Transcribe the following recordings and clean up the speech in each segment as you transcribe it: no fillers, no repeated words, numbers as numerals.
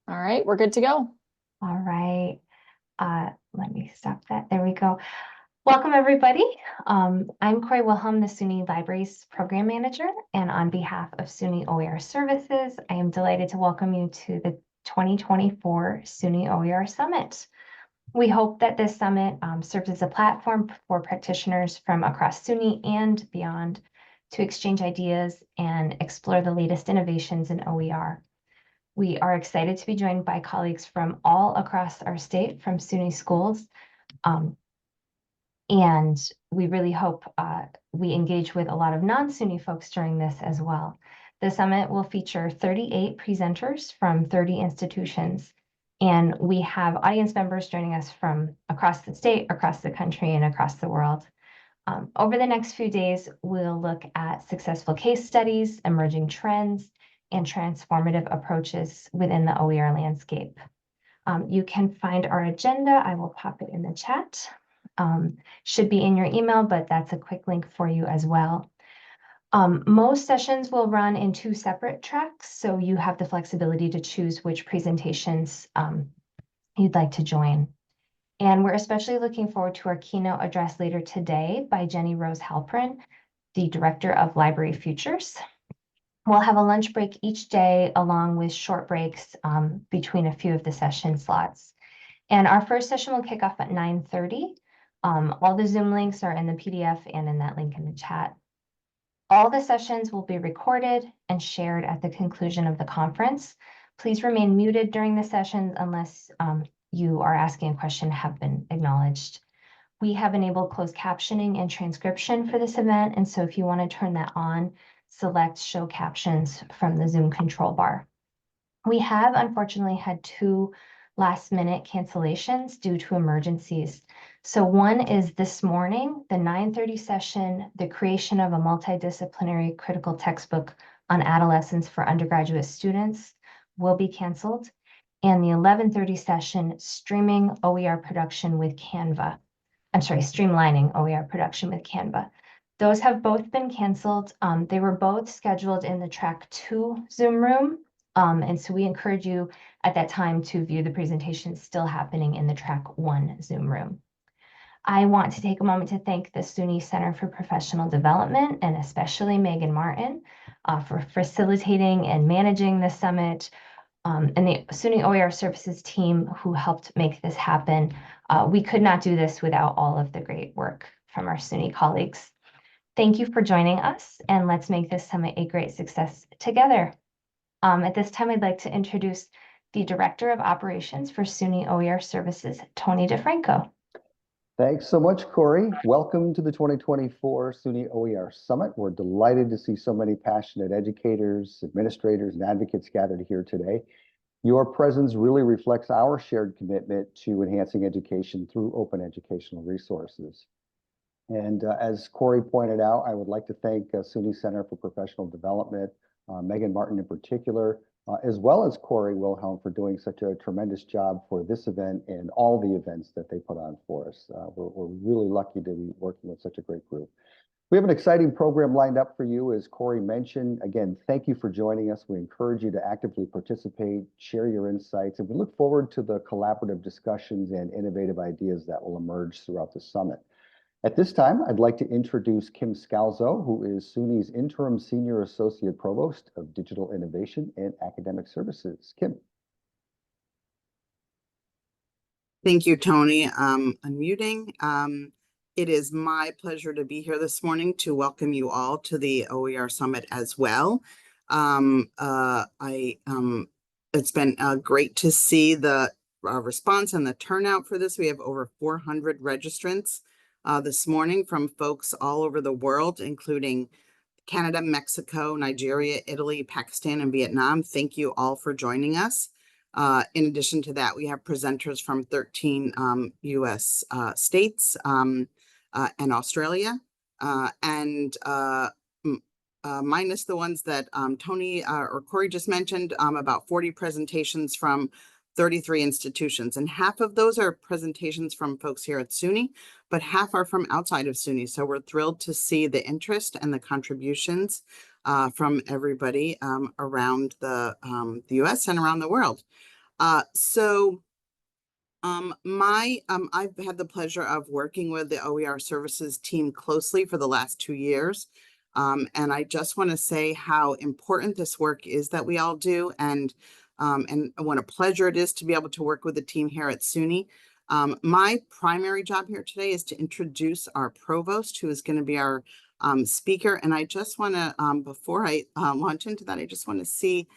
All right, we're good to go. All right. Let me stop that. There we go. Welcome, everybody. I'm Corey Wilhelm, the SUNY Libraries Program Manager, and on behalf of SUNY OER Services, I am delighted to welcome you to the 2024 SUNY OER Summit. We hope that this summit serves as a platform for practitioners from across SUNY and beyond to exchange ideas and explore the latest innovations in OER. We are excited to be joined by colleagues from all across our state from SUNY schools. And we really hope we engage with a lot of non-SUNY folks during this as well. The summit will feature 38 presenters from 30 institutions. And we have audience members joining us from across the state, across the country, and across the world. Over the next few days, we'll look at successful case studies, emerging trends, and transformative approaches within the OER landscape. You can find our agenda. I will pop it in the chat. Should be in your email, but that's a quick link for you as well. Most sessions will run in 2 separate tracks, so you have the flexibility to choose which presentations you'd like to join. And we're especially looking forward to our keynote address later today by Jenny Rose Halprin, the Director of Library Futures. We'll have a lunch break each day along with short breaks between a few of the session slots. And our first session will kick off at 9:30. All the Zoom links are in the PDF and in that link in the chat. All the sessions will be recorded and shared at the conclusion of the conference. Please remain muted during the sessions unless you are asking a question have been acknowledged. We have enabled closed captioning and transcription for this event, and so if you want to turn that on, select Show Captions from the Zoom control bar. We have unfortunately had 2 last-minute cancellations due to emergencies. So one is this morning, the 9:30 session, the creation of a multidisciplinary critical textbook on adolescence for undergraduate students will be canceled. And the 11:30 session, streamlining OER production with Canva. Those have both been canceled. They were both scheduled in the track 2 Zoom room. And so we encourage you at that time to view the presentations still happening in the track 1 Zoom room. I want to take a moment to thank the SUNY Center for Professional Development and especially Megan Martin for facilitating and managing the summit, and the SUNY OER Services team who helped make this happen. We could not do this without all of the great work from our SUNY colleagues. Thank you for joining us, and let's make this summit a great success together. At this time, I'd like to introduce the Director of Operations for SUNY OER Services, Tony DeFranco. Thanks so much, Corey. Welcome to the 2024 SUNY OER Summit. We're delighted to see so many passionate educators, administrators, and advocates gathered here today. Your presence really reflects our shared commitment to enhancing education through open educational resources. And as Corey pointed out, I would like to thank SUNY Center for Professional Development, Megan Martin in particular, as well as Corey Wilhelm for doing such a tremendous job for this event and all the events that they put on for us. We're really lucky to be working with such a great group. We have an exciting program lined up for you, as Corey mentioned. Again, thank you for joining us. We encourage you to actively participate, share your insights, and we look forward to the collaborative discussions and innovative ideas that will emerge throughout the summit. At this time, I'd like to introduce Kim Scalzo, who is SUNY's Interim Senior Associate Provost of Digital Innovation and Academic Services. Kim. Thank you, Tony. Unmuting. It is my pleasure to be here this morning to welcome you all to the OER Summit as well. It's been great to see the response and the turnout for this. We have over 400 registrants this morning from folks all over the world, including Canada, Mexico, Nigeria, Italy, Pakistan, and Vietnam. Thank you all for joining us. In addition to that, we have presenters from 13 US states and Australia, and minus the ones that Tony or Corey just mentioned, about 40 presentations from 33 institutions, and half of those are presentations from folks here at SUNY, but half are from outside of SUNY. So we're thrilled to see the interest and the contributions from everybody around the US and around the world. I've had the pleasure of working with the OER services team closely for the last 2 years. And I just want to say how important this work is that we all do, and what a pleasure it is to be able to work with the team here at SUNY. My primary job here today is to introduce our provost, who is going to be our speaker. And I just want to, before I launch into that, I just want to see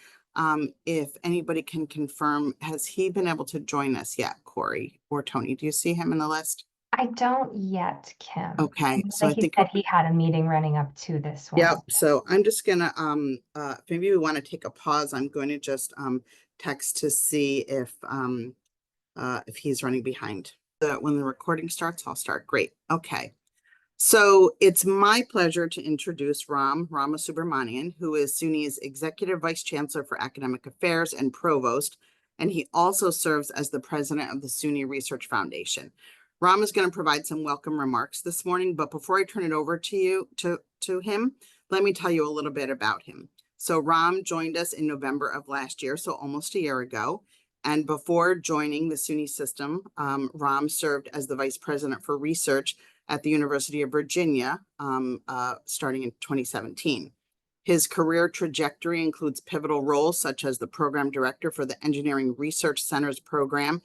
if anybody can confirm, has he been able to join us yet, Corey or Tony? Do you see him in the list? I don't yet, Kim. Okay, so I He think, said he had a meeting running up to this yeah, one. so I'm just gonna, if maybe we want to take a pause, I'm going to just text to see if he's running behind. When the recording starts, I'll start. Great. Okay. So it's my pleasure to introduce Ramasubramanian, who is SUNY's Executive Vice Chancellor for Academic Affairs and Provost, and he also serves as the President of the SUNY Research Foundation. Ram is going to provide some welcome remarks this morning, but before I turn it over to him, let me tell you a little bit about him. So Ram joined us in November of last year, so almost a year ago. And before joining the SUNY system, Ram served as the Vice President for Research at the University of Virginia, starting in 2017. His career trajectory includes pivotal roles such as the Program Director for the Engineering Research Centers Program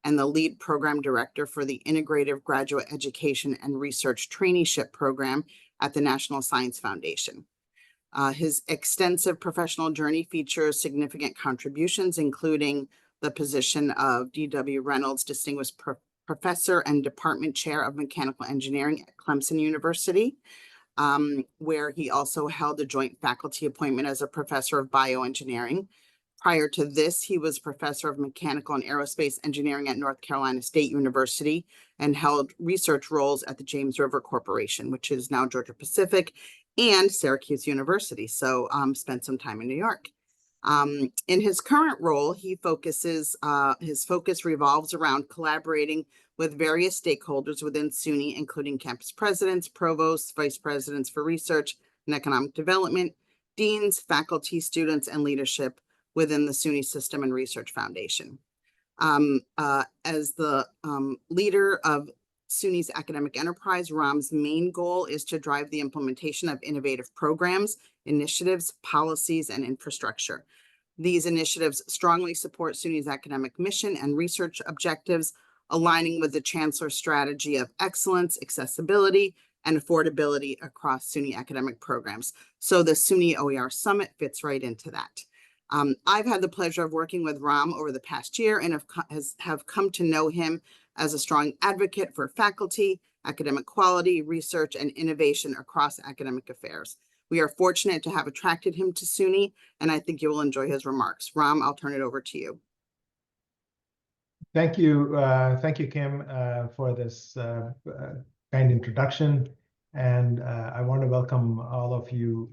and the Lead Program Director for the Integrative Graduate Education and Research Traineeship Program at the National Science Foundation. His extensive professional journey features significant contributions, including the position of D.W. Reynolds Distinguished Professor and Department Chair of Mechanical Engineering at Clemson University, where he also held a joint faculty appointment as a professor of bioengineering. Prior to this, he was professor of mechanical and aerospace engineering at North Carolina State University and held research roles at the James River Corporation, which is now Georgia Pacific, and Syracuse University. So spent some time in New York. In his current role, his focus revolves around collaborating with various stakeholders within SUNY, including campus presidents, provosts, vice presidents for research and economic development, deans, faculty, students, and leadership within the SUNY System and Research Foundation. As the leader of SUNY's academic enterprise, Ram's main goal is to drive the implementation of innovative programs, initiatives, policies, and infrastructure. These initiatives strongly support SUNY's academic mission and research objectives, aligning with the Chancellor's strategy of excellence, accessibility, and affordability across SUNY academic programs. So the SUNY OER Summit fits right into that. I've had the pleasure of working with Ram over the past year and have come to know him as a strong advocate for faculty, academic quality, research, and innovation across academic affairs. We are fortunate to have attracted him to SUNY, and I think you will enjoy his remarks. Ram, I'll turn it over to you. Thank you, Kim, for this kind introduction. And I want to welcome all of you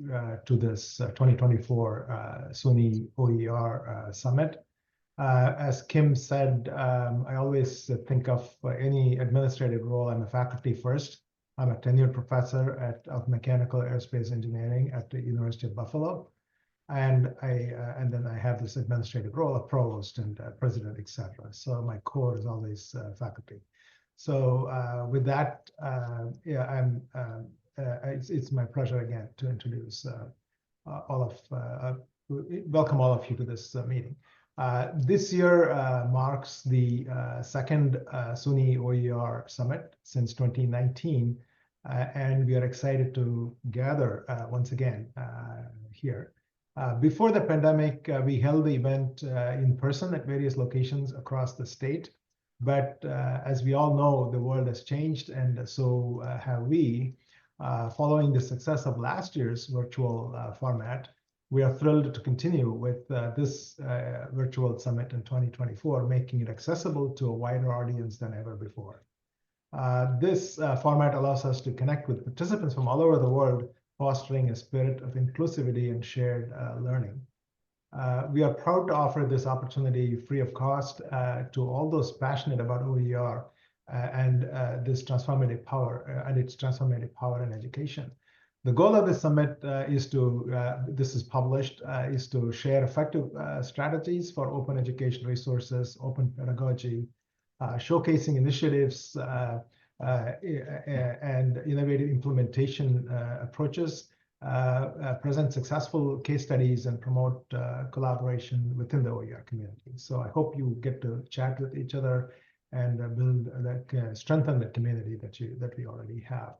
to this 2024 SUNY OER Summit. As Kim said, I always think of any administrative role, I'm a faculty first. I'm a tenured professor of mechanical aerospace engineering at the University of Buffalo. And then I have this administrative role of provost and president, etc. So my core is always faculty. So with that, yeah, it's my pleasure again to introduce welcome all of you to this meeting. This year marks the second SUNY OER Summit since 2019, and we are excited to gather once again here. Before the pandemic, we held the event in person at various locations across the state. But as we all know, the world has changed, and so have we. Following the success of last year's virtual format, we are thrilled to continue with this virtual summit in 2024, making it accessible to a wider audience than ever before. This format allows us to connect with participants from all over the world, fostering a spirit of inclusivity and shared learning. We are proud to offer this opportunity free of cost to all those passionate about OER and this transformative power and its transformative power in education. The goal of the summit is to, this is published, is to share effective strategies for open education resources, open pedagogy, showcasing initiatives and innovative implementation approaches, present successful case studies, and promote collaboration within the OER community. So I hope you get to chat with each other and build that, strengthen the community that we already have.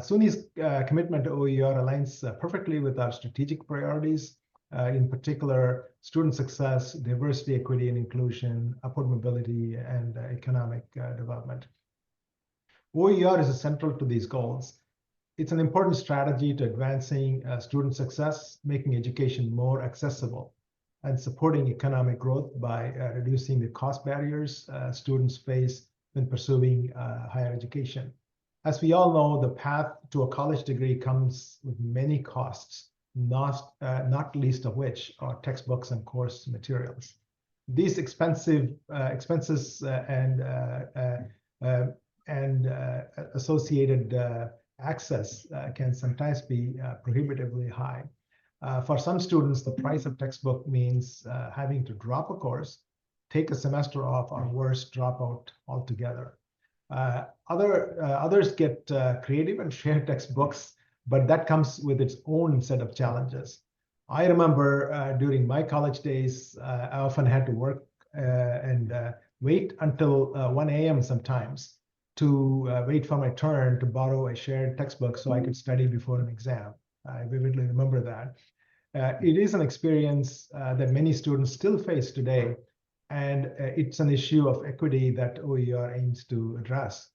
SUNY's commitment to OER aligns perfectly with our strategic priorities, in particular, student success, diversity, equity, and inclusion, upward mobility, and economic development. OER is central to these goals. It's an important strategy to advancing student success, making education more accessible, and supporting economic growth by reducing the cost barriers students face when pursuing higher education. As we all know, the path to a college degree comes with many costs, not least of which are textbooks and course materials. These expenses and associated access can sometimes be prohibitively high. For some students, the price of textbook means having to drop a course, take a semester off, or worse, drop out altogether. Others get creative and share textbooks, but that comes with its own set of challenges. I remember during my college days, I often had to work and wait until 1 a.m. sometimes to wait for my turn to borrow a shared textbook so I could study before an exam. I vividly remember that. It is an experience that many students still face today, and it's an issue of equity that OER aims to address.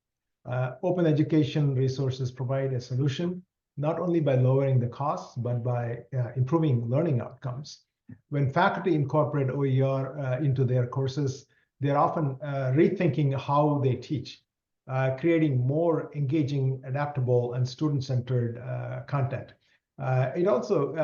Open education resources provide a solution, not only by lowering the costs, but by improving learning outcomes. When faculty incorporate OER into their courses, they're often rethinking how they teach, creating more engaging, adaptable, and student-centered content. It also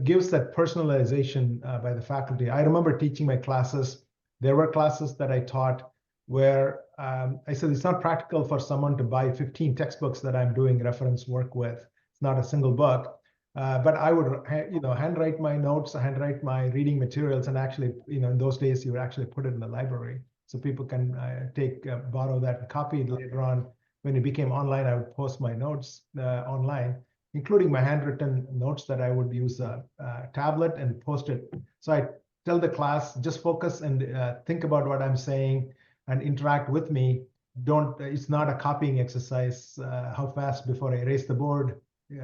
gives that personalization by the faculty. I remember teaching my classes. There were classes that I taught where I said it's not practical for someone to buy 15 textbooks that I'm doing reference work with. It's not a single book, but I would, handwrite my notes, handwrite my reading materials, and actually, in those days, you would actually put it in the library so people can borrow that and copy it later on. When it became online, I would post my notes online, including my handwritten notes that I would use a tablet and post it. So I tell the class, just focus and think about what I'm saying and interact with me. It's not a copying exercise. How fast before I erase the board?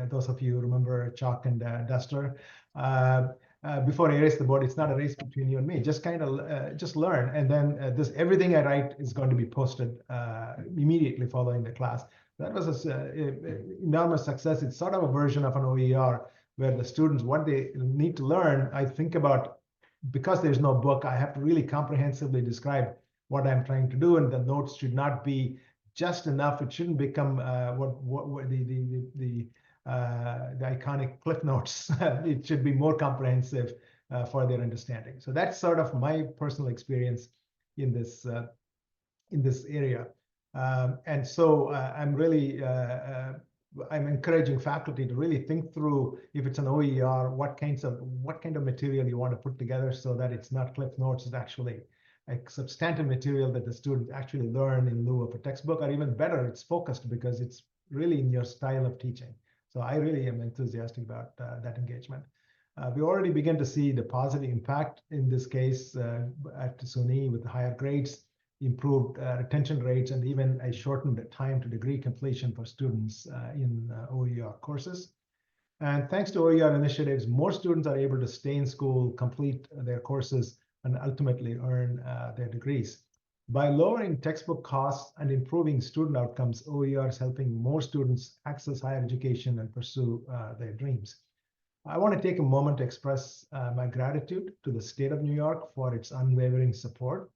Those of you remember chalk and duster. Before I erase the board, it's not a race between you and me. Just kind of just learn. And then everything I write is going to be posted immediately following the class. That was an enormous success. It's sort of a version of an OER where the students, what they need to learn, I think about, because there's no book, I have to really comprehensively describe what I'm trying to do, and the notes should not be just enough. It shouldn't become the iconic cliff notes. It should be more comprehensive for their understanding. So that's sort of my personal experience in this area. And so I'm really I'm encouraging faculty to really think through, if it's an OER, what kind of material you want to put together so that it's not cliff notes, it's actually a substantive material that the students actually learn in lieu of a textbook, or even better, it's focused because it's really in your style of teaching. So I really am enthusiastic about that engagement. We already begin to see the positive impact in this case at SUNY with higher grades, improved retention rates, and even a shortened time to degree completion for students in OER courses. And thanks to OER initiatives, more students are able to stay in school, complete their courses, and ultimately earn their degrees. By lowering textbook costs and improving student outcomes, OER is helping more students access higher education and pursue their dreams. I want to take a moment to express my gratitude to the state of New York for its unwavering support.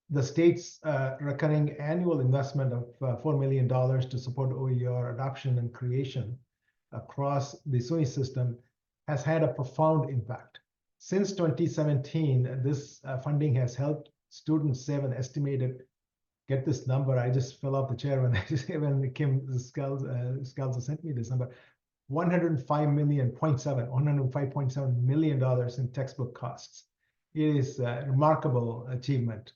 The state's recurring annual investment of $4 million to support OER adoption and creation across the SUNY system has had a profound impact. Since 2017, this funding has helped students save an estimated, get this number, I just fell off the chair when Kim Scalzo sent me this number, $105.7 million in textbook costs. It is a remarkable achievement.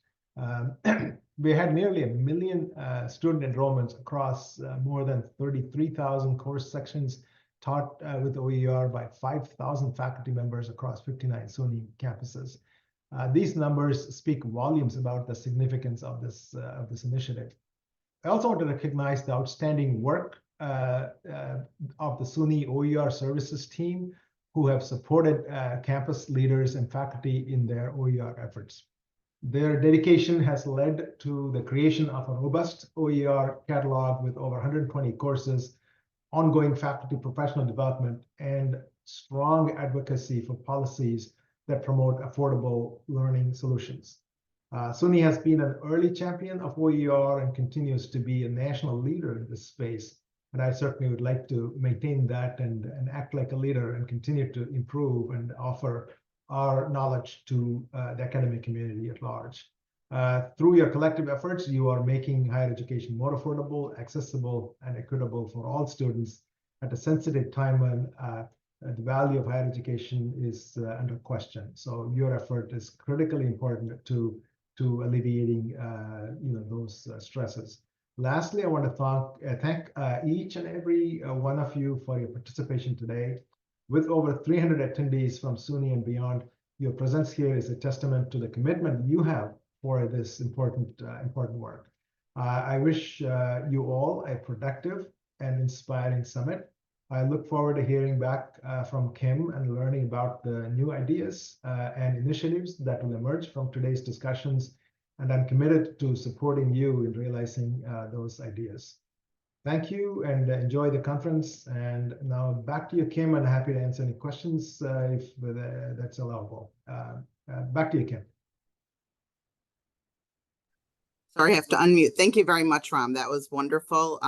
We had nearly 1 million student enrollments across more than 33,000 course sections taught with OER by 5,000 faculty members across 59 SUNY campuses. These numbers speak volumes about the significance of this initiative. I also want to recognize the outstanding work of the SUNY OER services team, who have supported campus leaders and faculty in their OER efforts. Their dedication has led to the creation of a robust OER catalog with over 120 courses, ongoing faculty professional development, and strong advocacy for policies that promote affordable learning solutions. SUNY has been an early champion of OER and continues to be a national leader in this space. And I certainly would like to maintain that and act like a leader and continue to improve and offer our knowledge to the academic community at large. Through your collective efforts, you are making higher education more affordable, accessible, and equitable for all students at a sensitive time when the value of higher education is under question. So your effort is critically important to alleviating those stresses. Lastly, I want to thank each and every one of you for your participation today. With over 300 attendees from SUNY and beyond, your presence here is a testament to the commitment you have for this important work. I wish you all a productive and inspiring summit. I look forward to hearing back from Kim and learning about the new ideas and initiatives that will emerge from today's discussions. And I'm committed to supporting you in realizing those ideas. Thank you and enjoy the conference. And now back to you, Kim, and happy to answer any questions if that's allowable. Back to you, Kim. Sorry, I have to unmute. Thank you very much, Ram. That was wonderful.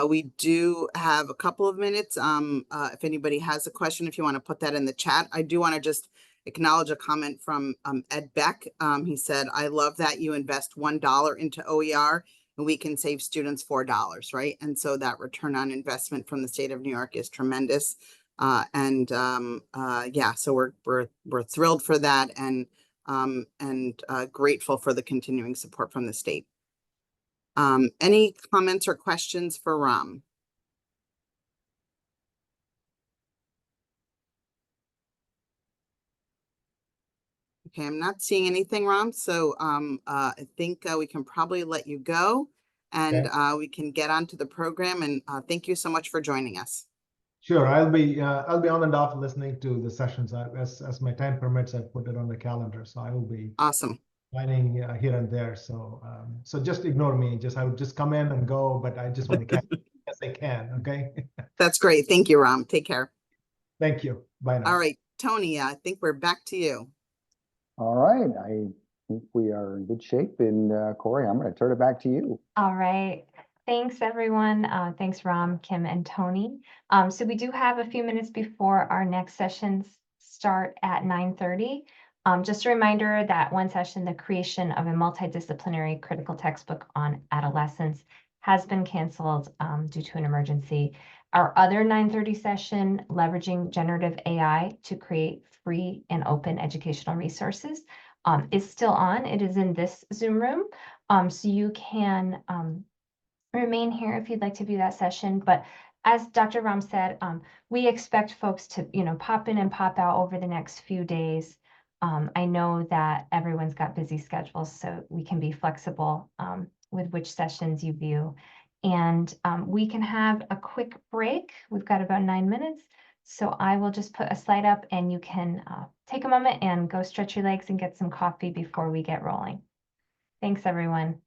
We do have a couple of minutes. If anybody has a question, if you want to put that in the chat. I do want to just acknowledge a comment from Ed Beck. He said, I love that you invest $1 into OER and we can save students $4, right? And so that return on investment from the state of New York is tremendous. Yeah, so we're thrilled for that and grateful for the continuing support from the state. Any comments or questions for Ram? Okay, I'm not seeing anything, Ram. So I think we can probably let you go and we can get onto the program. And thank you so much for joining us. Sure, I'll be on and off listening to the sessions as my time permits. I've put it on the calendar, so I will be awesome joining here and there. So so just ignore me. I would just come in and go, but I just want to catch as I can. Okay. That's great. Thank you, Ram. Take care. Thank you. Bye now. All right, Tony. I think we're back to you. All right, I think we are in good shape. And Corey, I'm going to turn it back to you. All right. Thanks, everyone. Thanks, Ram, Kim, and Tony. So we do have a few minutes before our next sessions start at 9:30. Just a reminder that one session, the creation of a multidisciplinary critical textbook on adolescence, has been canceled due to an emergency. Our other 9:30 session, leveraging generative AI to create free and open educational resources, is still on. It is in this Zoom room, so you can remain here if you'd like to view that session. But as Dr. Ram said, we expect folks to pop in and pop out over the next few days. I know that everyone's got busy schedules, so we can be flexible with which sessions you view. And we can have a quick break. We've got about 9 minutes. So I will just put a slide up and you can take a moment and go stretch your legs and get some coffee before we get rolling. Thanks, everyone.